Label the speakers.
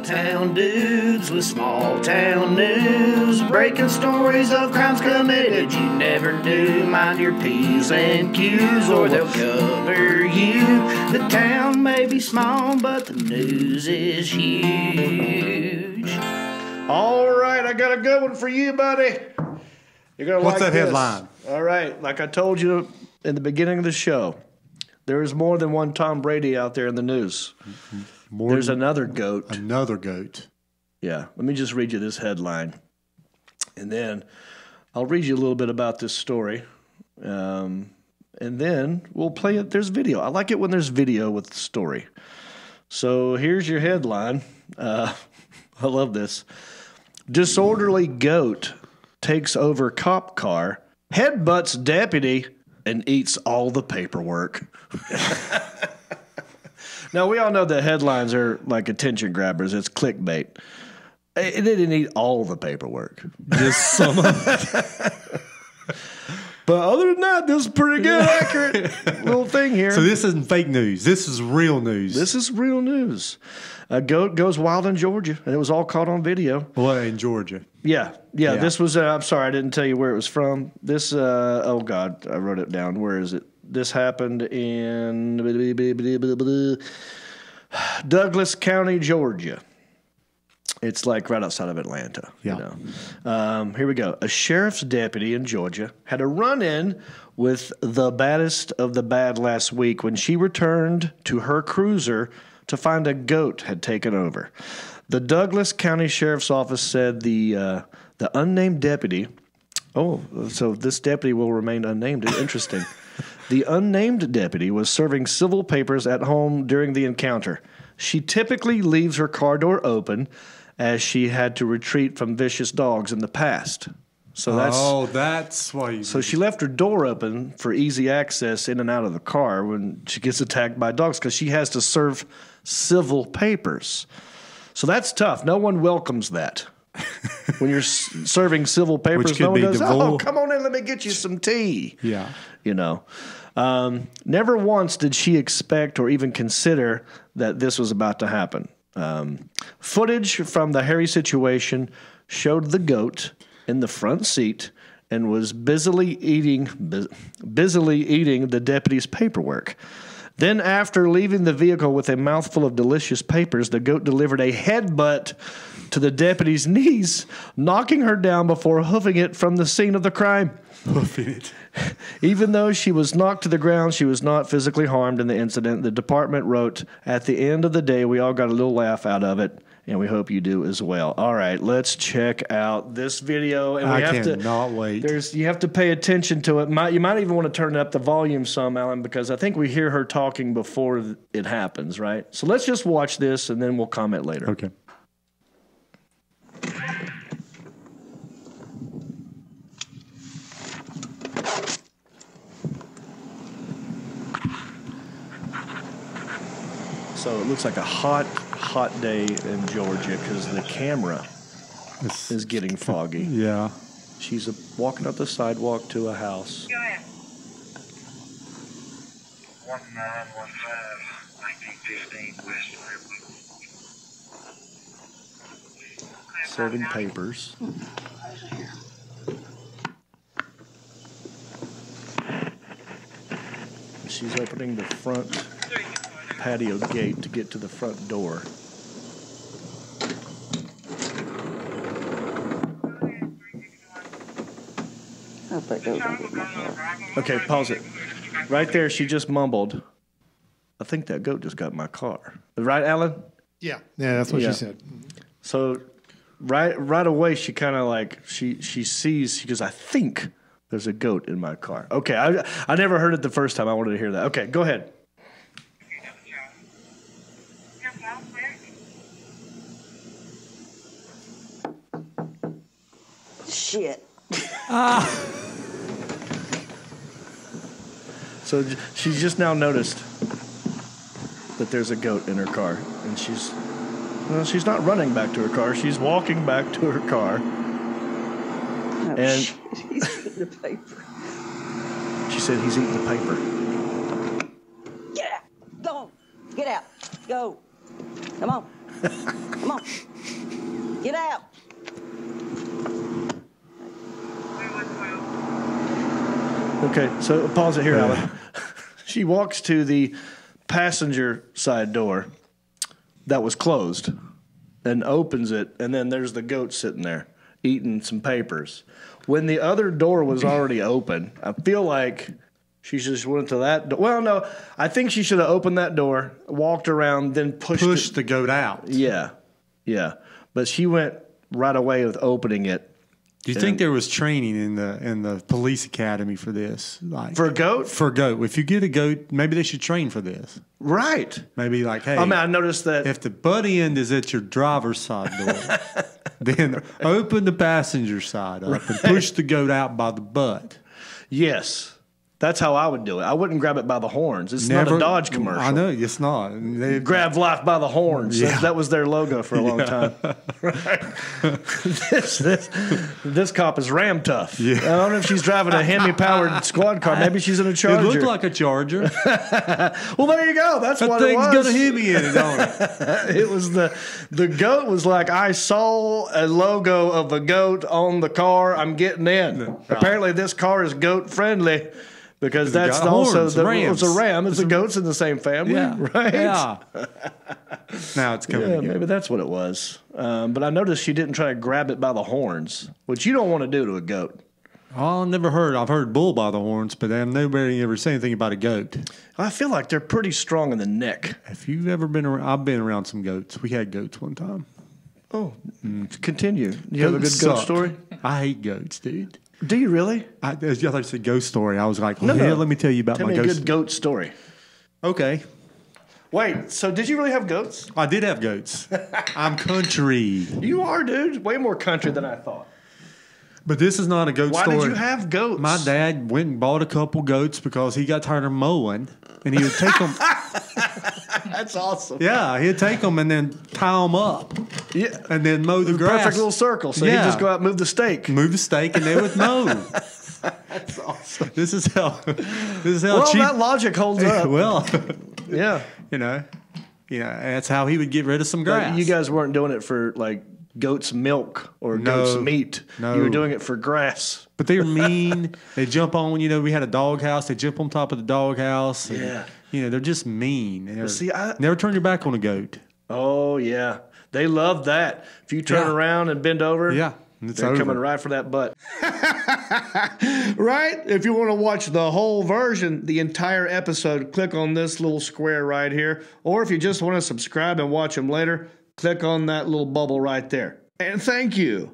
Speaker 1: town dudes with small town news, breaking stories of crimes committed you never knew. Mind your P's and Q's or they'll cover you. The town may be small, but the news is huge. All right, I got a good one for you, buddy. You're gonna
Speaker 2: What's
Speaker 1: like
Speaker 2: that
Speaker 1: this.
Speaker 2: headline?
Speaker 1: All right, like I told you in the beginning of the show, there is more than one Tom Brady out there in the news. There's another goat.
Speaker 2: Another goat.
Speaker 1: Yeah, let me just read you this headline, and then I'll read you a little bit about this story, and then we'll play it. There's video. I like it when there's video with the story. So here's your headline. I love this. Disorderly goat takes over cop car, headbutts deputy, and eats all the paperwork. Now, we all know that headlines are like attention grabbers. It's clickbait. It didn't eat all the paperwork.
Speaker 2: Just some of it.
Speaker 1: But other than that, this is pretty good, accurate little thing here.
Speaker 2: So this isn't fake news. This is real news.
Speaker 1: This is real news. A goat goes wild in Georgia, and it was all caught on video.
Speaker 2: Well, in Georgia.
Speaker 1: Yeah. This was, I'm sorry, I didn't tell you where it was from. This, oh God, I wrote it down. Where is it? This happened in Douglas County, Georgia. It's like right outside of Atlanta.
Speaker 2: Yeah.
Speaker 1: You know. Here we go. A sheriff's deputy in Georgia had a run-in with the baddest of the bad last week when she returned to her cruiser to find a goat had taken over. The Douglas County Sheriff's Office said the unnamed deputy. Oh, so this deputy will remain unnamed. Interesting. The unnamed deputy was serving civil papers at home during the encounter. She typically leaves her car door open as she had to retreat from vicious dogs in the past. So that's why. So she left her door open for easy access in and out of the car when she gets attacked by dogs because she has to serve civil papers. So that's tough. No one welcomes that. When you're serving civil papers, no one goes, "Oh, come on in, let me get you some tea."
Speaker 2: Yeah.
Speaker 1: You know. Never once did she expect or even consider that this was about to happen. Footage from the hairy situation showed the goat in the front seat and was busily eating the deputy's paperwork. Then, after leaving the vehicle with a mouthful of delicious papers, the goat delivered a headbutt to the deputy's knees, knocking her down before hoofing it from the scene of the crime.
Speaker 2: Hoofing it.
Speaker 1: Even though she was knocked to the ground, she was not physically harmed in the incident. The department wrote, "At the end of the day, we all got a little laugh out of it, and we hope you do as well." All right, let's check out this video. And
Speaker 2: I cannot wait.
Speaker 1: You have to pay attention to it. You might even want to turn up the volume some, Alan, because I think we hear her talking before it happens, right? So let's just watch this, and then we'll comment later.
Speaker 2: Okay.
Speaker 1: So it looks like a hot day in Georgia because the camera is getting foggy.
Speaker 2: Yeah.
Speaker 1: She's walking up the sidewalk to a house.
Speaker 3: 1915 West River.
Speaker 1: Serving papers. She's opening the front patio gate to get to the front door. Okay, pause it. Right there, she just mumbled, "I think that goat just got in my car." Right, Alan?
Speaker 4: Yeah, that's what she said.
Speaker 1: So right away, she kind of like, she sees, she goes, "I think there's a goat in my car." Okay, I never heard it the first time. I wanted to hear that. Okay, go ahead.
Speaker 5: Shit.
Speaker 1: So she's just now noticed that there's a goat in her car, and she's not running back to her car. She's walking back to her car.
Speaker 5: Oh,
Speaker 1: and
Speaker 5: shit. He's eating the paper.
Speaker 1: She said he's eating the paper.
Speaker 5: Get out. Go. Get out. Go. Come on. Come on. Get out.
Speaker 1: Okay, so pause it here, Alan. She walks to the passenger side door that was closed and opens it, and then there's the goat sitting there eating some papers. When the other door was already open, I feel like she just went to that door. Well, no, I think she should have opened that door, walked around, then pushed
Speaker 2: the goat out.
Speaker 1: Yeah, yeah. But she went right away with opening it.
Speaker 2: Do you think there was training in the police academy for this? Like
Speaker 1: For a goat?
Speaker 2: For a goat. If you get a goat, maybe they should train for this.
Speaker 1: Right.
Speaker 2: Maybe like, hey,
Speaker 1: I mean, I noticed that.
Speaker 2: if the butt end is at your driver's side door, then open the passenger side up and push the goat out by the butt.
Speaker 1: Yes. That's how I would do it. I wouldn't grab it by the horns. It's not a Dodge commercial.
Speaker 2: I know, it's not. They
Speaker 1: Grab life by the horns.
Speaker 2: Yeah.
Speaker 1: That was their logo for a long time. Right. This cop is ram tough.
Speaker 2: Yeah.
Speaker 1: I don't know if she's driving a Hemi-powered squad car. Maybe she's in a Charger.
Speaker 2: It looked like a Charger.
Speaker 1: Well, there you go. That's
Speaker 2: That
Speaker 1: what it
Speaker 2: thing's
Speaker 1: was.
Speaker 2: got a Hemi in it, don't it?
Speaker 1: It was the goat was like, I saw a logo of a goat on the car. I'm getting in. Right. Apparently, this car is goat friendly. Because that's
Speaker 2: got
Speaker 1: also
Speaker 2: horns,
Speaker 1: it's a ram. It's a goat's in the same family,
Speaker 2: Yeah.
Speaker 1: right?
Speaker 2: Yeah. Now it's coming
Speaker 1: Yeah,
Speaker 2: together.
Speaker 1: maybe that's what it was. But I noticed she didn't try to grab it by the horns, which you don't want to do to a goat.
Speaker 2: Oh, I've never heard. I've heard bull by the horns, but nobody ever say anything about a goat.
Speaker 1: I feel like they're pretty strong in the neck.
Speaker 2: If you've ever been around, I've been around some goats. We had goats one time.
Speaker 1: Oh, continue. You have a good
Speaker 2: Goats
Speaker 1: goat
Speaker 2: suck.
Speaker 1: story?
Speaker 2: I hate goats, dude.
Speaker 1: Do you really?
Speaker 2: I thought you said ghost story. I was like,
Speaker 1: No,
Speaker 2: well,
Speaker 1: no.
Speaker 2: let me tell you about
Speaker 1: Tell
Speaker 2: my
Speaker 1: me a
Speaker 2: ghost.
Speaker 1: good goat story.
Speaker 2: Okay.
Speaker 1: Wait, so did you really have goats?
Speaker 2: I did have goats. I'm country.
Speaker 1: You are, dude. Way more country than I thought.
Speaker 2: But this is not a goat
Speaker 1: Why
Speaker 2: story.
Speaker 1: did you have goats?
Speaker 2: My dad went and bought a couple goats because he got tired of mowing, and he would take them.
Speaker 1: That's awesome.
Speaker 2: Yeah, he'd take them and then tie them up,
Speaker 1: Yeah.
Speaker 2: and then mow the grass.
Speaker 1: Perfect little circle. So you
Speaker 2: Yeah.
Speaker 1: just go out and move the stake.
Speaker 2: Move the stake, and they would mow.
Speaker 1: That's awesome.
Speaker 2: This is how
Speaker 1: Well,
Speaker 2: cheap.
Speaker 1: that logic holds up.
Speaker 2: Well,
Speaker 1: Yeah.
Speaker 2: you know, that's how he would get rid of some grass.
Speaker 1: Like, you guys weren't doing it for like goat's milk or
Speaker 2: No.
Speaker 1: goat's meat.
Speaker 2: No.
Speaker 1: You were doing it for grass.
Speaker 2: But they're mean. They jump on. We had a dog house. They jump on top of the dog house. And,
Speaker 1: Yeah.
Speaker 2: they're just mean. They're-
Speaker 1: see,
Speaker 2: never turn your back on a goat.
Speaker 1: Oh, yeah. They love that. If you turn
Speaker 2: Yeah.
Speaker 1: around and bend over,
Speaker 2: Yeah, it's
Speaker 1: they're
Speaker 2: over.
Speaker 1: coming right for that butt. Right? If you want to watch the whole version, the entire episode, click on this little square right here. Or if you just want to subscribe and watch them later, click on that little bubble right there. And thank you.